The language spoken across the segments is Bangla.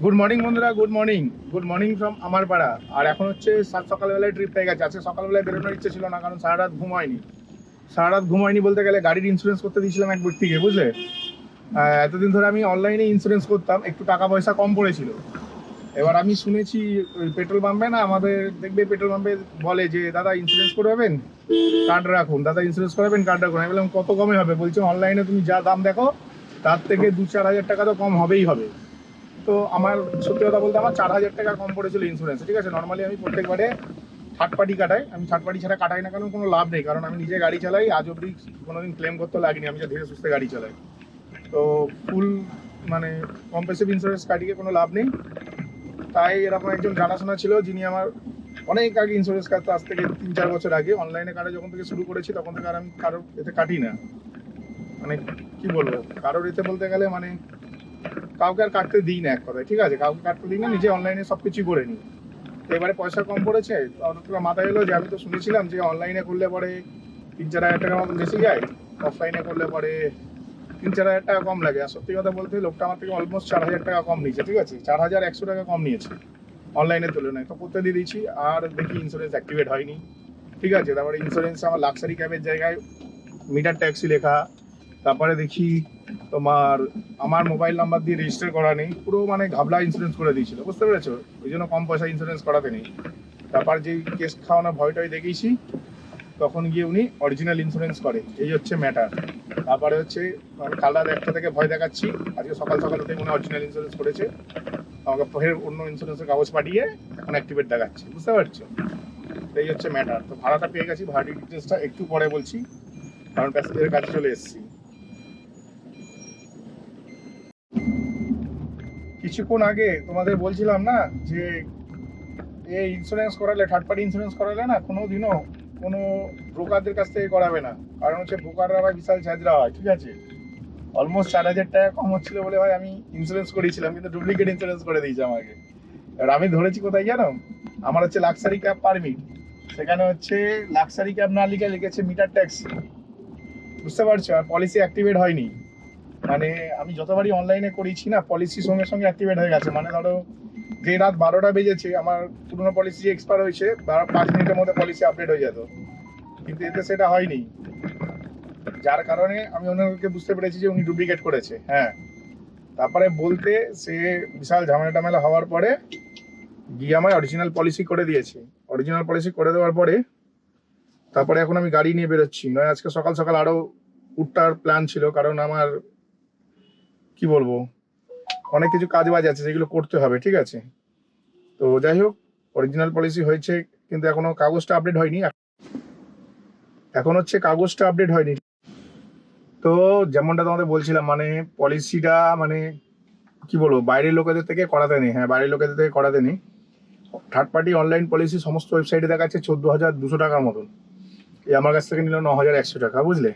গুড মর্নিং বন্ধুরা, গুড মর্নিং ফ্রম আমার পাড়া। আর এখন হচ্ছে সকালবেলায় ট্রিপ পেয়ে গেছে। আজকে সকালবেলায় বেরোনোর ইচ্ছে ছিল না, কারণ সারা রাত ঘুমায়নি বলতে গেলে গাড়ির ইন্স্যুরেন্স করতে দিয়েছিলাম এক ব্যক্তিকে, বুঝলে। এতদিন ধরে আমি অনলাইনে ইন্স্যুরেন্স করতাম, একটু টাকা পয়সা কম পড়েছিল। এবার আমি শুনেছি ওই পেট্রোল পাম্পে না, আমাদের দেখবে পেট্রোল পাম্পে বলে যে দাদা ইন্স্যুরেন্স করবেন, কার্ড রাখুন, দাদা ইন্স্যুরেন্স করাবেন, কার্ড রাখুন। আমি বললাম কত কমে হবে? বলছে অনলাইনে তুমি যা দাম দেখো তার থেকে 2-4 হাজার টাকা তো কম হবেই হবে। তো আমার সত্যি কথা বলতে আমার 4,000 টাকা কম পড়েছিল ইন্স্যুরেন্স, ঠিক আছে। নর্মালি আমি প্রত্যেকবারে থার্ড পার্টি কাটাই, আমি থার্ড পার্টি ছাড়া কাটাই না, কারণ কোনো লাভ নেই, কারণ আমি নিজে গাড়ি চালাই, আজ অব্দি কোনোদিন ক্লেম করতে লাগেনি, আমি যা ধীরে সুস্থে গাড়ি চালাই। তো ফুল মানে কম্প্রেসিভ ইন্স্যুরেন্স কাটিয়ে কোনো লাভ নেই। তাই এরকম একজন জানাশোনা ছিল, যিনি আমার অনেক আগে ইন্স্যুরেন্স কাটতো, আজ থেকে 3-4 বছর আগে অনলাইনে কাটা যখন থেকে শুরু করেছি তখন থেকে আর আমি কারোর এতে কাটি না। মানে কি বলবো, কারোর এতে বলতে গেলে মানে কাউকে আর কাটতে দিই না, এক কথায়, ঠিক আছে। কাউকে কাটতে দিই না, নিজে অনলাইনে সব কিছুই করে নিই। এবারে পয়সা কম পড়েছে, মাথায় এলো যে আমি তো শুনেছিলাম যে অনলাইনে করলে পরে 3-4 হাজার টাকার মতন বেশি যায়, অফলাইনে করলে পরে 3-4 হাজার টাকা কম লাগে। আর সত্যি কথা বলতে লোকটা আমার থেকে অলমোস্ট 4,000 টাকা কম নিয়েছে, ঠিক আছে। 4,100 টাকা কম নিয়েছে অনলাইনের তুলনায়। তো করতে দিয়ে দিয়েছি, আর দেখি ইন্স্যুরেন্স অ্যাক্টিভেট হয়নি, ঠিক আছে। তারপরে ইন্স্যুরেন্স আমার লাক্সারি ক্যাবের জায়গায় মিটার ট্যাক্সি লেখা। তারপরে দেখি তোমার আমার মোবাইল নাম্বার দিয়ে রেজিস্টার করা নেই, পুরো মানে ঘাবলা ইন্স্যুরেন্স করে দিয়েছিল, বুঝতে পেরেছো। ওই জন্য কম পয়সা ইন্স্যুরেন্স করাতে নেই। তারপর যেই কেস খাওয়ানোর ভয়টাই দেখিয়েছি, তখন গিয়ে উনি অরিজিনাল ইন্স্যুরেন্স করে, এই হচ্ছে ম্যাটার। তারপরে হচ্ছে আমি কাল রাত 1টা থেকে ভয় দেখাচ্ছি, আজকে সকাল সকাল উঠে মনে অরিজিনাল ইন্স্যুরেন্স করেছে, আমাকে ফের অন্য ইন্স্যুরেন্সের কাগজ পাঠিয়ে এখন অ্যাক্টিভেট দেখাচ্ছে, বুঝতে পারছো। এই হচ্ছে ম্যাটার। তো ভাড়াটা পেয়ে গেছি, ভাড়া ডিটেলসটা একটু পরে বলছি, কারণ প্যাসেঞ্জারের কাছে চলে এসেছি। কিছুক্ষণ আগে তোমাদের বলছিলাম না যে এই ইন্স্যুরেন্স করালে, থার্ড পার্টি ইন্স্যুরেন্স করালে না কোনো দিনও কোনো ব্রোকারদের কাছ থেকে করাবে না, কারণ হচ্ছে ব্রোকাররা ভাই বিশাল ঝাঁঝরা হয়, ঠিক আছে। অলমোস্ট 4,000 টাকা কম হচ্ছিল বলে ভাই আমি ইন্স্যুরেন্স করেছিলাম, কিন্তু ডুপ্লিকেট ইন্স্যুরেন্স করে দিয়েছে আমাকে। এবার আমি ধরেছি কোথায় জানো, আমার হচ্ছে লাক্সারি ক্যাব পারমিট, সেখানে হচ্ছে লাক্সারি ক্যাব না লিখে লিখেছে মিটার ট্যাক্সি, বুঝতে পারছো। আর পলিসি অ্যাক্টিভেট হয়নি, মানে আমি যতবারই অনলাইনে করেছি না, পলিসি সঙ্গে সঙ্গে অ্যাক্টিভেট হয়ে গেছে। মানে ধরো যে রাত 12টা বেজেছে, আমার পুরোনো পলিসি যে এক্সপায়ার হয়েছে 5 মিনিটের মধ্যে পলিসি আপডেট হয়ে যেত, কিন্তু এতে সেটা হয়নি। যার কারণে আমি ওনাকে বুঝতে পেরেছি যে উনি ডুপ্লিকেট করেছে। হ্যাঁ, তারপরে বলতে সে বিশাল ঝামেলা টামেলা হওয়ার পরে গিয়ে আমায় অরিজিনাল পলিসি করে দিয়েছে। অরিজিনাল পলিসি করে দেওয়ার পরে তারপরে এখন আমি গাড়ি নিয়ে বেরোচ্ছি। নয় আজকে সকাল সকাল আরো উঠটার প্ল্যান ছিল, কারণ আমার কি বলবো অনেক কিছু কাজ বাজ আছে যেগুলো করতে হবে, ঠিক আছে। তো যাই হোক, অরিজিনাল পলিসি হয়েছে, কিন্তু এখনো কাগজটা আপডেট হয়নি। এখন হচ্ছে কাগজটা আপডেট হয়নি। তো যেমনটা তোমাদের বলছিলাম, মানে পলিসিটা মানে কি বলবো, বাইরের লোকেদের থেকে করাতে নেই। হ্যাঁ, বাইরের লোকেদের থেকে করাতে নেই। থার্ড পার্টি অনলাইন পলিসি সমস্ত ওয়েবসাইটে দেখাচ্ছে 14,200 টাকার মতন, এই আমার কাছ থেকে নিল 9,100 টাকা, বুঝলে।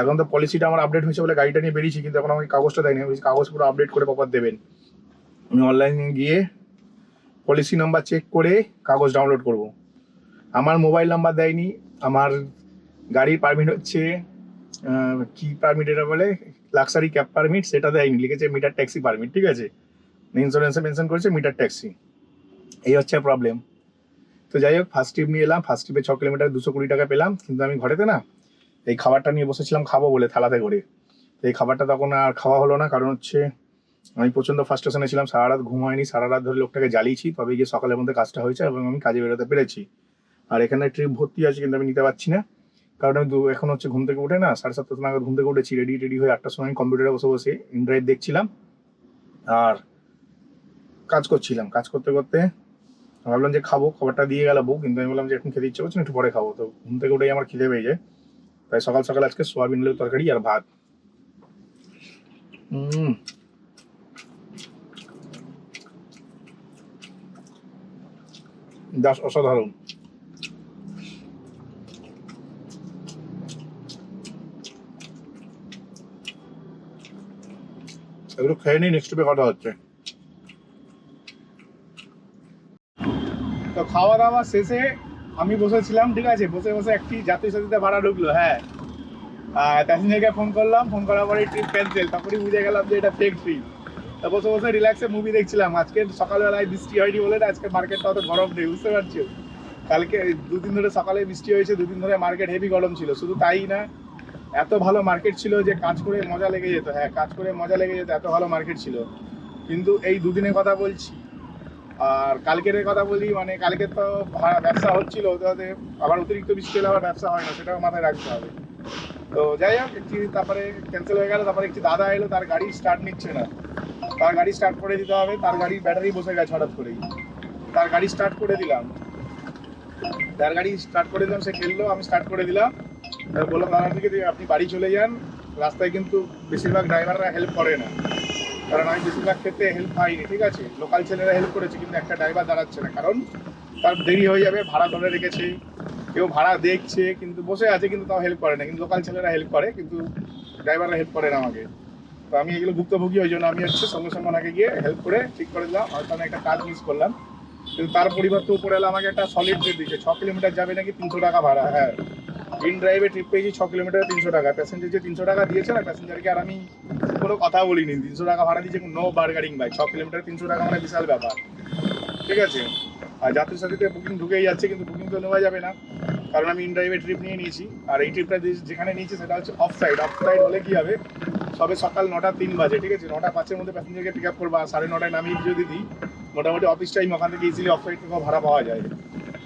এখন তো পলিসিটা আমার আপডেট হয়েছে বলে গাড়িটা নিয়ে বেরিয়েছি, কিন্তু এখন আমাকে কাগজটা দেয়নি। কাগজ পুরো আপডেট করে প্রপার দেবেন। আমি অনলাইনে গিয়ে পলিসি নাম্বার চেক করে কাগজ ডাউনলোড করব। আমার মোবাইল নাম্বার দেয়নি, আমার গাড়ির পারমিট হচ্ছে কি পারমিট এটা বলে, লাক্সারি ক্যাব পারমিট, সেটা দেয়নি, লিখেছে মিটার ট্যাক্সি পারমিট, ঠিক আছে। ইন্স্যুরেন্সে মেনশন করেছে মিটার ট্যাক্সি, এই হচ্ছে প্রবলেম। তো যাই হোক, ফার্স্ট ট্রিপ নিয়ে এলাম। ফার্স্ট ট্রিপে 6 কিলোমিটার 220 টাকা পেলাম, কিন্তু আমি ঘরেতে না এই খাবারটা নিয়ে বসেছিলাম খাবো বলে থালাতে করে। তো এই খাবারটা তখন আর খাওয়া হলো না, কারণ হচ্ছে আমি প্রচণ্ড ফার্স্টেশনে ছিলাম, সারা রাত ঘুম হয়নি, সারা রাত ধরে লোকটাকে জ্বালিয়েছি, তবে গিয়ে সকালের মধ্যে কাজটা হয়েছে এবং আমি কাজে বেরোতে পেরেছি। আর এখানে ট্রিপ ভর্তি আছে, কিন্তু আমি নিতে পারছি না, কারণ আমি এখন হচ্ছে ঘুম থেকে উঠে না 7:30 নাগাদ ঘুম থেকে উঠেছি, রেডি হয়ে 8টার সময় কম্পিউটারে বসে বসে ইনড্রাইভ দেখছিলাম আর কাজ করছিলাম। কাজ করতে করতে ভাবলাম যে খাবো, খাবারটা দিয়ে গেল বউ, কিন্তু আমি বললাম যে এখন খেতে ইচ্ছে করছে না, একটু পরে খাবো। তো ঘুম থেকে উঠেই আমার খিদে পেয়ে যায়, তাই সকাল সকাল আজকে সোয়াবিন আলুর তরকারি আর ভাত। জাস্ট অসাধারণ। এগুলো খেয়ে নিই, নেক্সট ট্রিপে কথা হচ্ছে। তো খাওয়া দাওয়া শেষে আমি বসেছিলাম, ঠিক আছে, বসে বসে একটি জাতীয় সাথীতে ভাড়া ঢুকলো। হ্যাঁ, প্যাসেঞ্জারকে ফোন করলাম, ফোন করার পরে ট্রিপ ক্যান্সেল। তখনই বুঝে গেলাম যে এটা ফেক ট্রিপ। তা বসে বসে রিল্যাক্সে মুভি দেখছিলাম। আজকে সকালবেলায় বৃষ্টি হয়নি বলে না আজকে মার্কেটটা অত গরম নেই, বুঝতে পারছো? কালকে 2 দিন ধরে সকালে বৃষ্টি হয়েছে, 2 দিন ধরে মার্কেট হেভি গরম ছিল। শুধু তাই না, এত ভালো মার্কেট ছিল যে কাজ করে মজা লেগে যেত। হ্যাঁ, কাজ করে মজা লেগে যেত, এত ভালো মার্কেট ছিল। কিন্তু এই 2 দিনের কথা বলছি। আর কালকের কথা বলি, মানে কালকে তো ব্যবসা হচ্ছিল, ওটাতে আবার অতিরিক্ত বৃষ্টি হলে আবার ব্যবসা হয় না, সেটাও মাথায় রাখতে হবে। তো যাই হোক, একটি তারপরে ক্যান্সেল হয়ে গেল। তারপরে একটি দাদা এলো, তার গাড়ি স্টার্ট নিচ্ছে না। তার গাড়ি স্টার্ট করে দিতে হবে, তার গাড়ির ব্যাটারি বসে গেছে হঠাৎ করেই। তার গাড়ি স্টার্ট করে দিলাম, সে খেললো, আমি স্টার্ট করে দিলাম। বললাম দাদাটিকে যে আপনি বাড়ি চলে যান, রাস্তায় কিন্তু বেশিরভাগ ড্রাইভাররা হেল্প করে না, কারণ আমি বেশিরভাগ ক্ষেত্রে হেল্প পাইনি। ঠিক আছে, লোকাল ছেলেরা হেল্প করেছে, কিন্তু একটা ড্রাইভার দাঁড়াচ্ছে না, কারণ তার দেরি হয়ে যাবে, ভাড়া ধরে রেখেছে, কেউ ভাড়া দেখছে, কিন্তু বসে আছে, কিন্তু তাও হেল্প করে না। কিন্তু লোকাল ছেলেরা হেল্প করে, কিন্তু ড্রাইভাররা হেল্প করে না আমাকে। তো আমি এগুলো ভুক্তভোগী, ওই জন্য আমি সঙ্গে সঙ্গে ওনাকে গিয়ে হেল্প করে ঠিক করে দিলাম। হয়তো আমি একটা কাজ মিস করলাম, কিন্তু তার পরিবর্তে উপরে এলো আমাকে একটা সলিড রেট দিচ্ছে। 6 কিলোমিটার যাবে নাকি 300 টাকা ভাড়া। হ্যাঁ, ইন ড্রাইভে ট্রিপ পেয়েছি 6 কিলোমিটার 300 টাকা। প্যাসেঞ্জার যে 300 টাকা দিয়েছে না, প্যাসেঞ্জারকে আর আমি কোনো কথা বলিনি। 300 টাকা ভাড়া দিয়েছে, নো বার্গারিং ভাই। 6 কিলোমিটার 300 টাকা মানে বিশাল ব্যাপার, ঠিক আছে। আর যাত্রীর সাথে বুকিং ঢুকেই যাচ্ছে, কিন্তু বুকিং তো নেওয়া যাবে না, কারণ আমি ইন ড্রাইভে ট্রিপ নিয়ে নিয়েছি। আর এই ট্রিপটা যেখানে নিয়েছি সেটা হচ্ছে অফ সাইড হলে কী হবে, সবে সকাল 9:03 বাজে, ঠিক আছে। 9:05-এর মধ্যে প্যাসেঞ্জারকে পিক আপ করবো, আর 9:30 নামিয়ে যদি দিই, মোটামুটি অফিস টাইম ওখান থেকে ইজিলি অফ সাইড থেকেও ভাড়া পাওয়া যায়।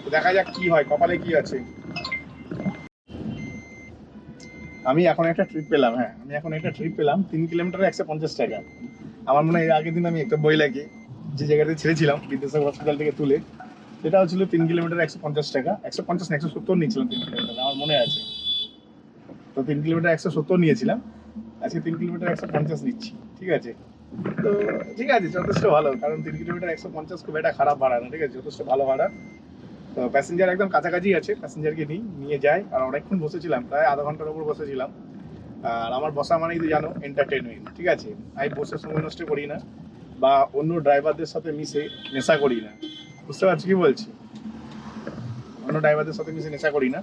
তো দেখা যাক কী হয়, কপালে কী আছে। আমি এখন একটা ট্রিপ পেলাম। 3 কিলোমিটারে 150 টাকা। আমার মনে হয় আগের দিন আমি একটা বই লাগে যে জায়গাতে ছেড়েছিলাম বিদ্যাসাগর হসপিটাল থেকে তুলে, সেটা হচ্ছিল 3 কিলোমিটার 150 টাকা। 150 না 170 নিয়েছিলাম 3 কিলোমিটার, আমার মনে আছে। তো 3 কিলোমিটার 170 নিয়েছিলাম, আজকে 3 কিলোমিটার 150 নিচ্ছি, ঠিক আছে। তো ঠিক আছে, যথেষ্ট ভালো, কারণ 3 কিলোমিটার 150 খুব একটা খারাপ ভাড়া না, ঠিক আছে, যথেষ্ট ভালো ভাড়া। তো প্যাসেঞ্জার একদম কাছাকাছি আছে, প্যাসেঞ্জারকে নিয়ে যাই। আর অনেকক্ষণ বসেছিলাম, প্রায় আধা ঘন্টার উপর বসেছিলাম। আর আমার বসা মানেই তো জানো এন্টারটেনমেন্ট, ঠিক আছে। আমি বসে সময় নষ্ট করি না, বা অন্য ড্রাইভারদের সাথে নেশা করি না, বুঝতে পারছি কি বলছি। অন্য ড্রাইভারদের সাথে নেশা করি না,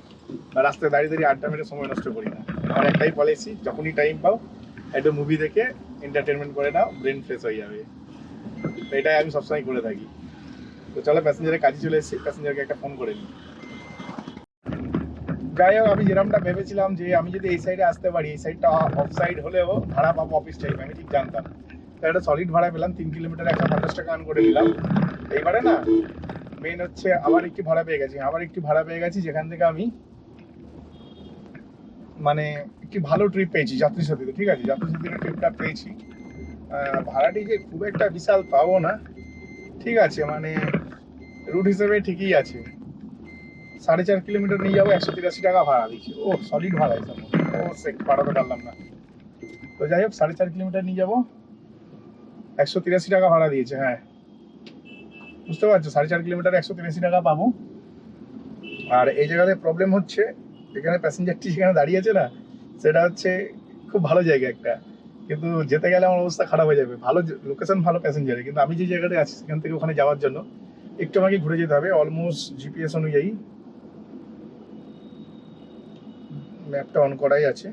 বা রাস্তায় দাঁড়িয়ে আড্ডা মেরে সময় নষ্ট করি না। আমার একটাই পলিসি, যখনই টাইম পাও একটু মুভি দেখে এন্টারটেনমেন্ট করে নাও, ব্রেন ফ্রেশ হয়ে যাবে। তো এটাই আমি সবসময় করে থাকি। তো চলো, প্যাসেঞ্জারের কাজে চলে এসেছি, প্যাসেঞ্জারকে একটা ফোন করে নিই। যাই হোক, আমি যেরকমটা ভেবেছিলাম যে আমি যদি এই সাইডে আসতে পারি, এই সাইডটা অফ সাইড হলেও ভাড়া পাবো অফিস টাইম, আমি ঠিক জানতাম। তো একটা সলিড ভাড়া পেলাম, 3 কিলোমিটার 150 টাকা আর্ন করে দিলাম। এইবারে না মেন হচ্ছে আবার একটু ভাড়া পেয়ে গেছি, যেখান থেকে আমি মানে একটি ভালো ট্রিপ পেয়েছি যাত্রীর সাথে, ঠিক আছে। যাত্রীর সাথে ট্রিপটা পেয়েছি, ভাড়াটি যে খুব একটা বিশাল পাবো না, ঠিক আছে, মানে রুট হিসেবে ঠিকই আছে। 4.5 কিলোমিটার নিয়ে যাবো, 183 টাকা ভাড়া দিচ্ছে। ও সলিড ভাড়া হিসাব, ও বাড়াতে পারলাম না। তো যাই হোক, 4.5 কিলোমিটার নিয়ে যাবো, 183 টাকা ভাড়া দিয়েছে। হ্যাঁ, বুঝতে পারছো, 4.5 কিলোমিটার 183 টাকা পাবো। আর এই জায়গাতে প্রবলেম হচ্ছে, এখানে প্যাসেঞ্জারটি যেখানে দাঁড়িয়েছে না, সেটা হচ্ছে খুব ভালো জায়গা একটা, কিন্তু যেতে গেলে আমার অবস্থা খারাপ হয়ে যাবে। ভালো লোকেশন, ভালো প্যাসেঞ্জারে, কিন্তু আমি যে জায়গাটায় আছি সেখান থেকে ওখানে যাওয়ার জন্য একটু আমাকে ঘুরে যেতে হবে। অলমোস্ট জিপিএস অনুযায়ী ম্যাপটা অন করাই আছে,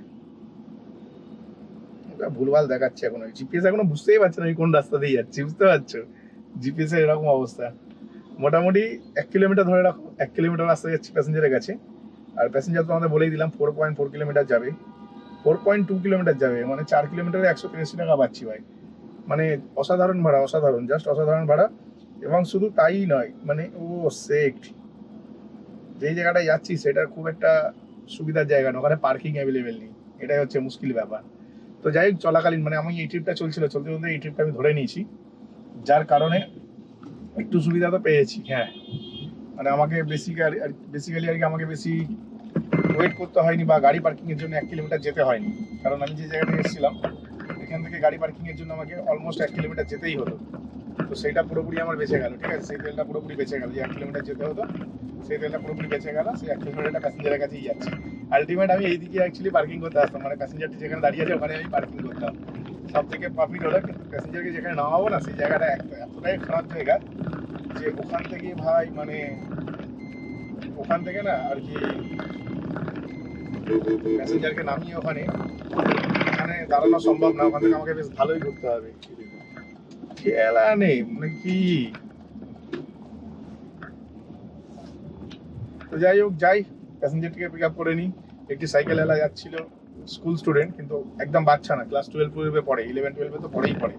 ভুলভাল দেখাচ্ছে এখন। জিপিএস এখনো বুঝতেই পারছে না আমি কোন রাস্তা দিয়ে যাচ্ছি, বুঝতে পারছো, জিপিএস এর এরকম অবস্থা। মোটামুটি 1 কিলোমিটার ধরে রাখো, 1 কিলোমিটার রাস্তা যাচ্ছি প্যাসেঞ্জারের কাছে। আর প্যাসেঞ্জার তো আমাদের বলেই দিলাম 4.4 কিলোমিটার যাবে, 4.2 কিলোমিটার যাবে, মানে 4 কিলোমিটারে 183 টাকা পাচ্ছি ভাই। মানে অসাধারণ ভাড়া, অসাধারণ, জাস্ট অসাধারণ ভাড়া। এবং শুধু তাই নয়, মানে সেট যেই জায়গাটায় যাচ্ছি সেটা খুব একটা সুবিধার জায়গা না, ওখানে পার্কিং অ্যাভেলেবেল নেই, এটাই হচ্ছে মুশকিল ব্যাপার। তো যাই হোক, চলাকালীন মানে আমি এই ট্রিপটা চলতে এই ট্রিপটা আমি ধরে নিয়েছি, যার কারণে একটু সুবিধা তো পেয়েছি। হ্যাঁ, মানে আমাকে বেসিক্যালি আর কি আমাকে বেশি ওয়েট করতে হয়নি, বা গাড়ি পার্কিংয়ের জন্য 1 কিলোমিটার যেতে হয়নি, কারণ আমি যে জায়গাটা এসেছিলাম এখান থেকে গাড়ি পার্কিংয়ের জন্য আমাকে অলমোস্ট 1 কিলোমিটার যেতেই হতো। তো সেইটা পুরোপুরি আমার বেঁচে গেল, ঠিক আছে। সেই তেলটা পুরোপুরি বেঁচে গেল, যে 1 কিলোমিটার যেতে হতো সেই তেলটা পুরোপুরি বেঁচে গেল। সেই 1 কিলোমিটারটা প্যাসেঞ্জারের কাছেই যাচ্ছে। আলটিমেট আমি এইদিকে অ্যাকচুয়ালি পার্কিং করতে আসতাম, মানে প্যাসেঞ্জারটি যেখানে দাঁড়িয়ে আছে ওখানে আমি পার্কিং করতাম, সব থেকে প্রফিট হলো। কিন্তু প্যাসেঞ্জারকে যেখানে নামাবো না, সেই জায়গাটা এতটাই খারাপ জায়গা যে ওখান থেকে ভাই, মানে ওখান থেকে না আর কি প্যাসেঞ্জারকে নামিয়ে ওখানে দাঁড়ানো সম্ভব না, ওখান থেকে আমাকে বেশ ভালোই ঘুরতে হবে। খেলা নেই মানে কি। তো যাই হোক, যাই প্যাসেঞ্জারটিকে পিক আপ করে নিই। একটি সাইকেল এলা যাচ্ছিল, স্কুল স্টুডেন্ট, কিন্তু একদম বাচ্চা না, ক্লাস 12-12 পড়ে, 11-12 তো পড়েই পড়ে।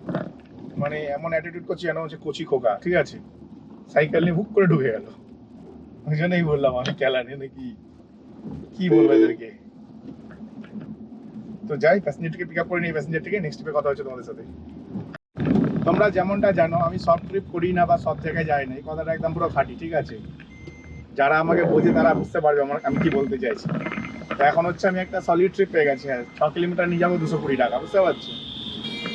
মানে এমন অ্যাটিটিউড করছি যেন হচ্ছে কচি খোকা, ঠিক আছে। সাইকেল নিয়ে হুক করে ঢুকে গেল, ওই জন্যই বললাম আমি খেলা নেই নাকি, কি বলবো এদেরকে। তো যাই প্যাসেঞ্জারটিকে পিক আপ করে নিই, প্যাসেঞ্জারটিকে নেক্সট ট্রিপে কথা হচ্ছে তোমাদের সাথে। তোমরা যেমনটা জানো আমি সব ট্রিপ করি না বা সব জায়গায় যাই না, এই কথাটা একদম পুরো খাঁটি, ঠিক আছে। যারা আমাকে বোঝে তারা বুঝতে পারবে আমি কি বলতে চাইছি। তো এখন হচ্ছে আমি একটা সলিড ট্রিপ পেয়ে গেছি, হ্যাঁ 6 কিলোমিটার নিয়ে যাবো 220 টাকা, বুঝতে পারছি।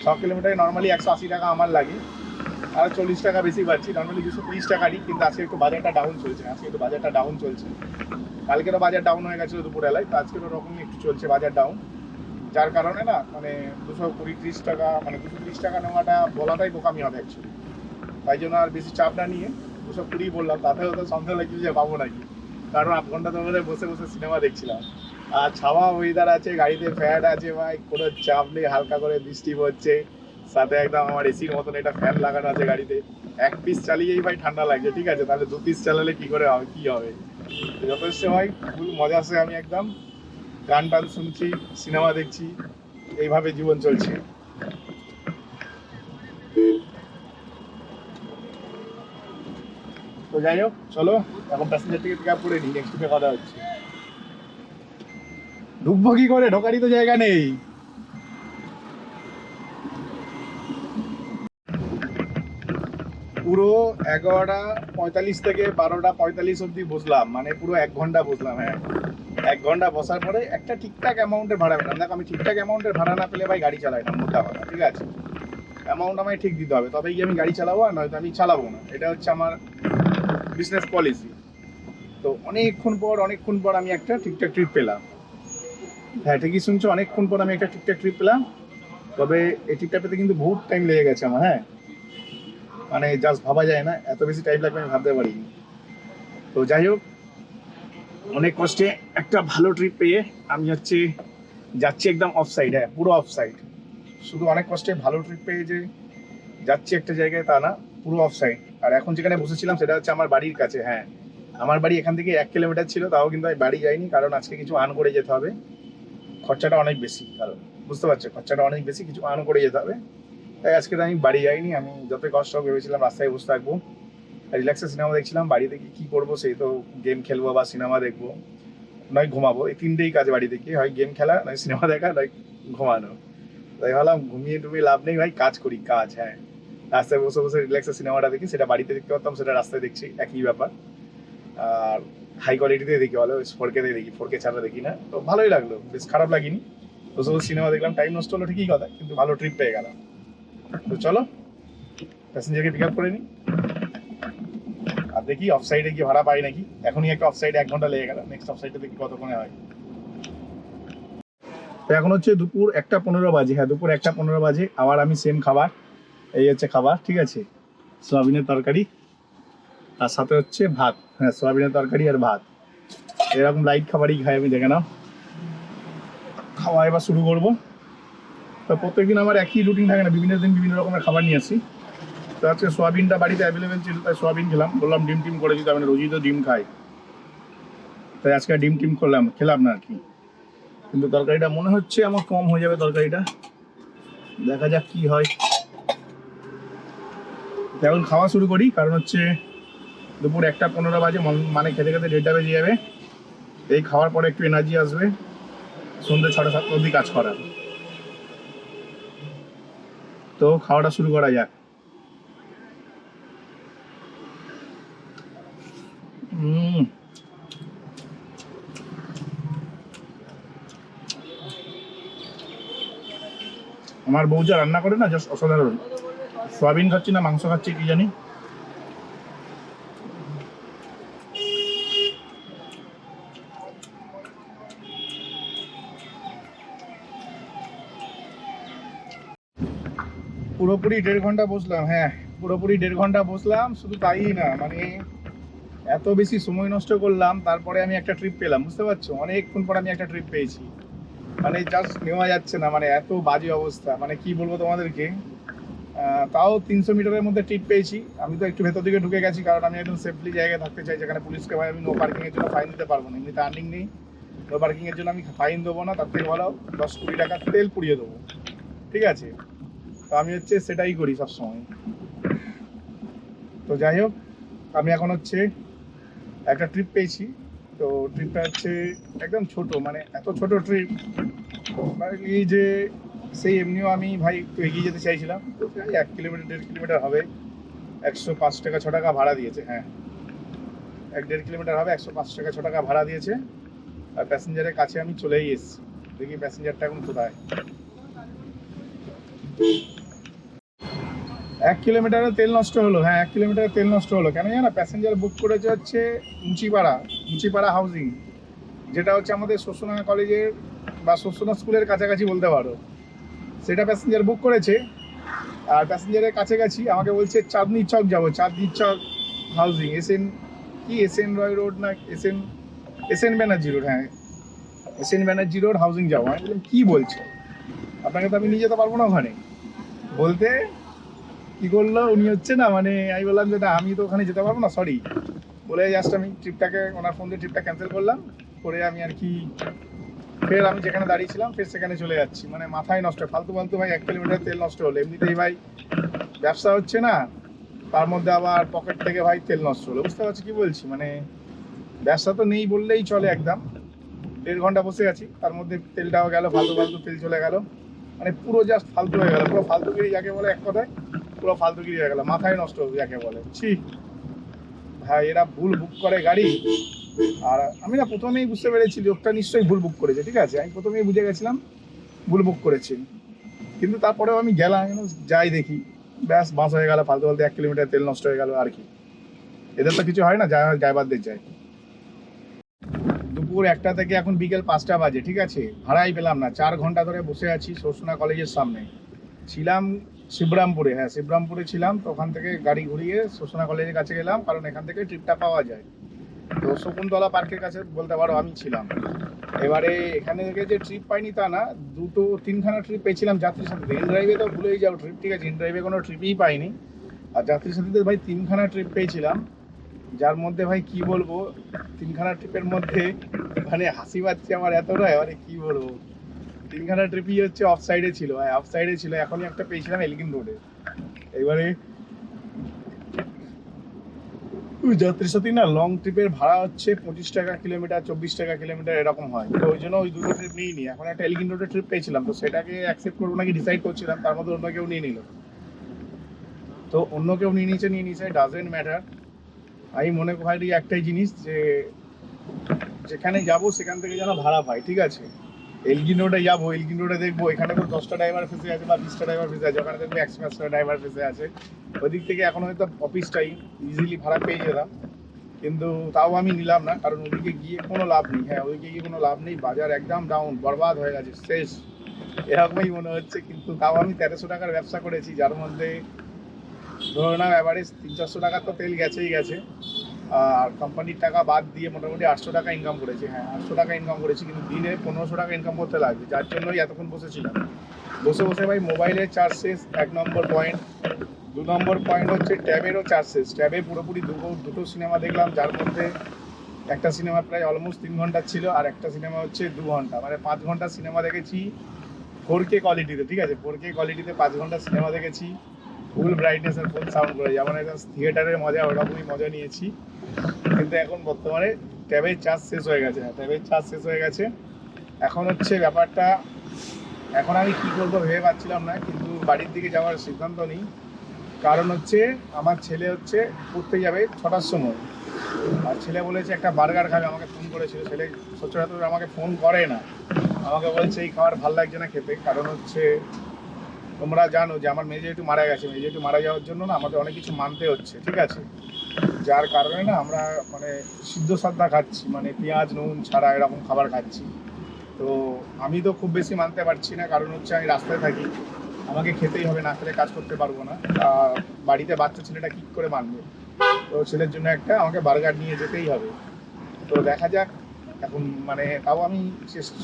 6 কিলোমিটারে নর্মালি 180 টাকা আমার লাগে, আর 40 টাকা বেশি পাচ্ছি, নর্মালি 230 টাকারই। কিন্তু আজকে একটু বাজারটা ডাউন চলছে, কালকেরও বাজার ডাউন হয়ে গেছিলো দুপুরবেলায়, তো আজকের ওরকমই একটু চলছে বাজার ডাউন, যার কারণে না মানে 220-30 টাকা, মানে 230 টাকা নেওয়াটা বলাটাই বোকামি হবে অ্যাকচুয়ালি। তাই জন্য আর বেশি চাপ না নিয়ে 220 বললাম, তাতেও তো সন্দেহ লাগছে যে পাবো নাকি, কারণ 8 ঘন্টা ধরে বসে বসে সিনেমা দেখছিলাম, আর ছাওয়া ওয়েদার আছে, গাড়িতে ফ্যান আছে ভাই, কোনো চাপ নেই, হালকা করে বৃষ্টি পড়ছে, সাথে একদম আমার এসির মতন এটা ফ্যান লাগানো আছে গাড়িতে। 1 পিস চালিয়েই ভাই ঠান্ডা লাগছে, ঠিক আছে, তাহলে 2 পিস চালালে কি করে হবে, কি হবে। যথেষ্ট ভাই, ফুল মজা আসে, আমি একদম গান টান শুনছি, সিনেমা দেখছি, এইভাবে জীবন চলছে। তো যাই হোক, চলো এখন প্যাসেঞ্জার থেকে পিক আপ করে নিই, নেক্সট ট্রিপে কথা হচ্ছে। ঢুকবো কি করে, ঢোকারই তো জায়গা নেই। পুরো 11:45 থেকে 12:45 অব্দি বসলাম, মানে পুরো 1 ঘন্টা বসলাম, হ্যাঁ 1 ঘন্টা বসার পরে একটা ঠিকঠাক অ্যামাউন্টের ভাড়া পেলাম। দেখো আমি ঠিকঠাক অ্যামাউন্টের ভাড়া না পেলে ভাই গাড়ি চালাই না, মোটা ভাড়া, ঠিক আছে। অ্যামাউন্ট আমায় ঠিক দিতে হবে, তবেই আমি গাড়ি চালাবো, আর নয়তো আমি চালাবো না, এটা হচ্ছে আমার বিজনেস পলিসি। তো অনেকক্ষণ পর আমি একটা ঠিকঠাক ট্রিপ পেলাম, হ্যাঁ ঠিকই শুনছো, অনেকক্ষণ পর আমি একটা ঠিকঠাক ট্রিপ পেলাম। তবে এই ট্রিপটা পেতে কিন্তু বহুত টাইম লেগে গেছে আমার, হ্যাঁ মানে জাস্ট ভাবা যায় না এত বেশি টাইম লাগবে, আমি ভাবতে পারিনি। তো যাই হোক, অনেক কষ্টে একটা ভালো ট্রিপ পেয়ে আমি হচ্ছে যাচ্ছি একদম অফ সাইড, হ্যাঁ পুরো অফ সাইড। শুধু অনেক কষ্টে ভালো ট্রিপ পেয়ে যে যাচ্ছি একটা জায়গায় তা না, পুরো অফ সাইড। আর এখন যেখানে বসেছিলাম সেটা হচ্ছে আমার বাড়ির কাছে, হ্যাঁ আমার বাড়ি এখান থেকে 1 কিলোমিটার ছিল, তাও কিন্তু আমি বাড়ি যাইনি, কারণ আজকে কিছু আর্ন করে যেতে হবে, খরচাটা অনেক বেশি, কারণ বুঝতে পারছো খরচাটা অনেক বেশি, কিছু আর্ন করে যেতে হবে। তাই আজকে তো আমি বাড়ি যাইনি, আমি যতই কষ্ট হোক ভেবেছিলাম রাস্তায় বসে থাকবো, রিল্যাক্সে সিনেমা দেখছিলাম। বাড়িতে কি করবো, সেই তো গেম খেলবো বা সিনেমা দেখবো, নয় ঘুমাবো, এই 3টেই কাজ বাড়িতে, কি হয় গেম খেলা, নয় সিনেমা দেখা, নয় ঘুমানো। তাই ভাবলাম ঘুমিয়ে টুমিয়ে লাভ নেই ভাই, কাজ করি কাজ, হ্যাঁ রাস্তায় বসে বসে রিল্যাক্সে সিনেমাটা দেখি, সেটা বাড়িতে দেখতে পারতাম, সেটা রাস্তায় দেখছি, একই ব্যাপার। আর হাই কোয়ালিটিতে দেখি, ভালো 4K দেখি, 4K ছাড়া দেখি না, তো ভালোই লাগলো, বেশ খারাপ লাগেনি। বসে বসে সিনেমা দেখলাম, টাইম নষ্ট হলো ঠিকই কথা, কিন্তু ভালো ট্রিপ পেয়ে গেলাম। তো চলো প্যাসেঞ্জারকে পিক আপ করে নিই, আর দেখি অফ সাইডে গিয়ে ভাড়া পাই নাকি। এখনই একটা অফ সাইডে 1 ঘন্টা লেগে গেল, নেক্সট অফ সাইডে দেখি কতক্ষণে হয়। তো এখন হচ্ছে দুপুর 1:15 বাজে, হ্যাঁ দুপুর 1:15 বাজে, আবার আমি সেম খাবার, এই হচ্ছে খাবার, ঠিক আছে, সয়াবিনের তরকারি, আর সাথে হচ্ছে ভাত, হ্যাঁ সয়াবিনের তরকারি আর ভাত, এরকম লাইট খাবারই খাই আমি, দেখে নাও। খাওয়া এবার শুরু করবো। তো প্রত্যেকদিন আমার একই রুটিন থাকে না, বিভিন্ন দিন বিভিন্ন রকমের খাবার নিয়ে আসি। তো আজকে সোয়াবিনটা বাড়িতে অ্যাভেলেবেল ছিল, তাই সোয়াবিন খেলাম, বললাম ডিম টিম করে দিতে, আমি রোজই তো ডিম খাই, তাই আজকে ডিম টিম খেলাম না আর কি। কিন্তু তরকারিটা মনে হচ্ছে আমার কম হয়ে যাবে তরকারিটা, দেখা যাক কি হয়। এখন খাওয়া শুরু করি, কারণ হচ্ছে দুপুর 1:15 বাজে, মানে খেতে খেতে 1:30 বেজে যাবে। এই খাওয়ার পরে একটু এনার্জি আসবে সন্ধ্যে 6-7 অবধি কাজ করার। তো খাওয়াটা শুরু করা যাক। আমার বউ যা রান্না করে না, জাস্ট অসাধারণ। সয়াবিন খাচ্ছি না মাংস খাচ্ছি কি জানি। পুরোপুরি 1.5 ঘন্টা বসলাম, হ্যাঁ পুরোপুরি 1.5 ঘন্টা বসলাম। শুধু তাই না, মানে এত বেশি সময় নষ্ট করলাম, তারপরে আমি একটা ট্রিপ পেলাম, বুঝতে পারছো, অনেকক্ষণ পর আমি একটা ট্রিপ পেয়েছি, মানে জাস্ট নেওয়া যাচ্ছে না, মানে এত বাজে অবস্থা, মানে কি বলবো তোমাদেরকে। তাও 300 মিটারের মধ্যে ট্রিপ পেয়েছি। আমি তো একটু ভেতর দিকে ঢুকে গেছি, কারণ আমি একদম সেফলি জায়গায় থাকতে চাই, যেখানে পুলিশকে ভাই আমি নো পার্কিংয়ের জন্য ফাইন দিতে পারবো না। এমনিতে আর্নিং নেই, নো পার্কিংয়ের জন্য আমি ফাইন দেবো না, তার থেকে ভালো 10-20 টাকা তেল পুড়িয়ে দেবো, ঠিক আছে। তো আমি হচ্ছে সেটাই করি সবসময়। তো যাই হোক, আমি এখন হচ্ছে একটা ট্রিপ পেয়েছি। তো ট্রিপটা হচ্ছে একদম ছোট, মানে এত ছোট ট্রিপ এই যে সেই এমনিও আমি ভাই একটু এগিয়ে যেতে চাইছিলাম। তো 1 কিলোমিটার 1.5 কিলোমিটার হবে, 105 টাকা 6 টাকা ভাড়া দিয়েছে। হ্যাঁ, 1-1.5 কিলোমিটার হবে, 105 টাকা 6 টাকা ভাড়া দিয়েছে। আর প্যাসেঞ্জারের কাছে আমি চলেই এসেছি। দেখি প্যাসেঞ্জারটা এখন কোথায়। 1 কিলোমিটারে তেল নষ্ট হলো। হ্যাঁ, 1 কিলোমিটারে তেল নষ্ট হলো কেন জানো? প্যাসেঞ্জার বুক করেছে হচ্ছে মুচিপাড়া হাউজিং, যেটা হচ্ছে আমাদের শোষণা কলেজের বা শোষণা স্কুলের কাছাকাছি বলতে পারো। সেটা প্যাসেঞ্জার বুক করেছে। আর প্যাসেঞ্জারের কাছাকাছি আমাকে বলছে চাঁদনি চক যাবো, চাঁদনি চক হাউজিং, এসএন রয় রোড না এসএন ব্যানার্জি রোড। হ্যাঁ, এসএন ব্যানার্জি রোড হাউজিং যাবো। আমি বললাম কি বলছো, আপনাকে তো আমি নিয়ে যেতে পারবো না ওখানে। বলতে কি করলো উনি হচ্ছে না, মানে আমি বললাম যে না আমি তো ওখানে যেতে পারবো না, সরি বলে জাস্ট আমি ট্রিপটাকে ওনার ফোন দিয়ে ট্রিপটা ক্যান্সেল করলাম। করে আমি আর কি ফের আমি যেখানে দাঁড়িয়েছিলাম ফের সেখানে চলে যাচ্ছি। মানে মাথায় নষ্ট, ফালতু ভাই 1 কিলোমিটার তেল নষ্ট হলো। এমনিতেই ভাই ব্যবসা হচ্ছে না, তার মধ্যে আবার পকেট থেকে ভাই তেল নষ্ট হলো। বুঝতে পারছি কি বলছি, মানে ব্যবসা তো নেই বললেই চলে। একদম 1.5 ঘন্টা বসে আছি, তার মধ্যে তেলটাও গেল, ফালতু তেল চলে গেল। মানে পুরো জাস্ট ফালতু হয়ে গেল, পুরো ফালতুগিরি যাকে বলে, এক কথায় পুরো ফালতুগিরি হয়ে গেল, মাথায় নষ্ট যাকে বলে। ছি ভাই, এরা ভুল বুক করে গাড়ি। আর আমি না প্রথমেই বুঝতে পেরেছি লোকটা নিশ্চয়ই ভুল বুক করেছে, ঠিক আছে, আমি প্রথমেই বুঝে গেছিলাম ভুল বুক করেছি। কিন্তু তারপরেও আমি গেলাম, যাই দেখি ব্যাস বাস হয়ে গেল, ফালতু 1 কিলোমিটার তেল নষ্ট হয়ে গেল। আর কি, এদের তো কিছু হয় না, ড্রাইভারদের যায়। দুপুর 1টা থেকে এখন বিকেল 5টা বাজে, ঠিক আছে, ভাড়াই পেলাম না। 4 ঘন্টা ধরে বসে আছি শোষণা কলেজের সামনে। ছিলাম শিবরামপুরে, হ্যাঁ শিবরামপুরে ছিলাম। তো ওখান থেকে গাড়ি ঘুরিয়ে শোষণা কলেজের কাছে গেলাম, কারণ এখান থেকে ট্রিপটা পাওয়া যায়। তো শকুন্তলা পার্কের কাছে বলতে পারো আমি ছিলাম। এবারে এখানে থেকে যে ট্রিপ পাইনি তা না, 2-3খানা ট্রিপ পেয়েছিলাম যাত্রীর সাথে। ইন ড্রাইভে তো ভুলেই যাও ট্রিপ, ঠিক আছে, ইন ড্রাইভে কোনো ট্রিপই পাইনি। আর যাত্রীর সাথে ভাই 3খানা ট্রিপ পেয়েছিলাম, যার মধ্যে ভাই কি বলবো, 3খানা ট্রিপের মধ্যে মানে হাসি পাচ্ছে আমার এতটা, এবারে কি বলবো। 3খানা ট্রিপই হচ্ছে অফ সাইডে ছিল, অফ সাইডে ছিল। এখনই একটা পেয়েছিলাম এলগিন রোডে। এবারে যাত্রীর সাথে না লং ট্রিপের ভাড়া হচ্ছে 25 টাকা কিলোমিটার, 24 টাকা কিলোমিটার এরকম হয়। তো ওই জন্য ওই দুটো ট্রিপ নিইনি। এখন একটা এলগিন রোডের ট্রিপ পেয়েছিলাম, তো সেটাকে অ্যাকসেপ্ট করবো নাকি ডিসাইড করছিলাম, তার মধ্যে অন্য কেউ নিয়ে নিল। তো অন্য কেউ নিয়ে নিয়েছে, ডাজেন্ট ম্যাটার। আমি মনে করি একটাই জিনিস, যে যেখানে যাবো সেখান থেকে যেন ভাড়া পাই, ঠিক আছে। এলগিন রোডে যাবো, এলগিন রোডে দেখবো এখানে তো 10টা ড্রাইভার ফেসে আছে বা 20টা ড্রাইভার ফেসে আছে, ওখানে দেখবো 105টা ড্রাইভার ফেসে আছে। ওদিক থেকে এখন হয়তো অফিস টাইম, ইজিলি ভাড়া পেয়ে যেতাম, কিন্তু তাও আমি নিলাম না, কারণ ওদিকে গিয়ে কোনো লাভ নেই। হ্যাঁ, ওদিকে গিয়ে কোনো লাভ নেই, বাজার একদম ডাউন, বরবাদ হয়ে গেছে, শেষ, এরকমই মনে হচ্ছে। কিন্তু তাও আমি 1300 টাকার ব্যবসা করেছি, যার মধ্যে ধরে নাও অ্যাভারেজ 300-400 টাকার তো তেল গেছেই গেছে। আর কোম্পানির টাকা বাদ দিয়ে মোটামুটি 800 টাকা ইনকাম করেছি। হ্যাঁ, 800 টাকা ইনকাম করেছি, কিন্তু দিনে 1500 টাকা ইনকাম করতে লাগবে, যার জন্যই এতক্ষণ বসেছিলাম। বসে ভাই মোবাইলের চার্জ শেষ, 1 নম্বর পয়েন্ট। 2 নম্বর পয়েন্ট হচ্ছে ট্যাবেরও চার্জ শেষ। ট্যাবে পুরোপুরি দুটো সিনেমা দেখলাম, যার মধ্যে একটা সিনেমা প্রায় অলমোস্ট 3 ঘন্টা ছিল, আর একটা সিনেমা হচ্ছে 2 ঘন্টা, মানে 5 ঘন্টা সিনেমা দেখেছি 4K কোয়ালিটিতে, ঠিক আছে, 4K কোয়ালিটিতে 5 ঘন্টা সিনেমা দেখেছি, ফুল ব্রাইটনেস আর ফুল সাউন্ড করে, যেমন একদম থিয়েটারের মজা, ওরকমই মজা নিয়েছি। কিন্তু এখন বর্তমানে ট্যাবের চার্জ শেষ হয়ে গেছে। হ্যাঁ, ট্যাবের চার্জ শেষ হয়ে গেছে। এখন হচ্ছে ব্যাপারটা, এখন আমি কী করবো ভেবে পাচ্ছিলাম না, কিন্তু বাড়ির দিকে যাওয়ার সিদ্ধান্ত নিই। কারণ হচ্ছে আমার ছেলে হচ্ছে পড়তে যাবে 6টার সময়, আর ছেলে বলেছে একটা বার্গার খাবে, আমাকে ফোন করেছিল। ছেলে সচরাচর আমাকে ফোন করে না, আমাকে বলছে এই খাবার ভালো লাগছে না খেতে। কারণ হচ্ছে তোমরা জানো যে আমার মেয়ে যেহেতু মারা গেছে, মেয়ে যেহেতু মারা যাওয়ার জন্য না আমাদের অনেক কিছু মানতে হচ্ছে, ঠিক আছে, যার কারণে না আমরা মানে সিদ্ধ সাদা খাচ্ছি, মানে পেঁয়াজ নুন ছাড়া এরকম খাবার খাচ্ছি। তো আমি তো খুব বেশি মানতে পারছি না, কারণ হচ্ছে আমি রাস্তায় থাকি, আমাকে খেতেই হবে, না খেলে কাজ করতে পারবো না। আর বাড়িতে বাচ্চা ছেলেটা কী করে মানবে? তো ছেলের জন্য একটা আমাকে বার্গার নিয়ে যেতেই হবে। তো দেখা যাক এখন, মানে তাও আমি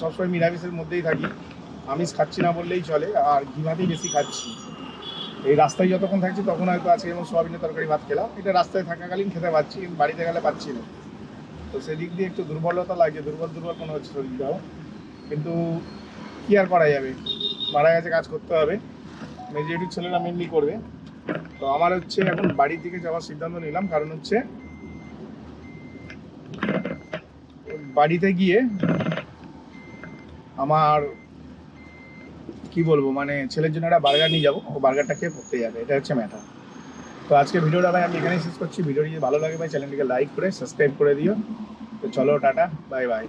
সবসময় নিরামিষের মধ্যেই থাকি, আমিষ খাচ্ছি না বললেই চলে, আর ঘি ভাতেই বেশি খাচ্ছি। এই রাস্তায় যতক্ষণ থাকছি তখন হয়তো আজকে যেমন সোয়াবিনের তরকারি ভাত খেলাম, এটা রাস্তায় থাকাকালীন খেতে পাচ্ছি, কিন্তু বাড়িতে গেলে পাচ্ছি না। তো সেদিক দিয়ে একটু দুর্বলতা লাগছে, দুর্বল মনে হচ্ছে শরীরটাও, কিন্তু কী আর করা যাবে, মারা গেছে, কাজ করতে হবে, মেজরিটির ছেলেরা মেনলি করবে। তো আমার হচ্ছে এখন বাড়ির দিকে যাওয়ার সিদ্ধান্ত নিলাম, কারণ হচ্ছে বাড়িতে গিয়ে আমার কি বলবো, মানে ছেলের জন্য একটা বার্গার নিয়ে যাবো, ও বার্গারটা খেয়ে পড়তে যাবে, এটা হচ্ছে ম্যাটার। তো আজকে ভিডিওটা ভাই আমি এখানেই শেষ করছি। ভিডিওটি যদি ভালো লাগে ভাই চ্যানেলটিকে লাইক করে সাবস্ক্রাইব করে দিও। তো চলো, টাটা, বাই বাই।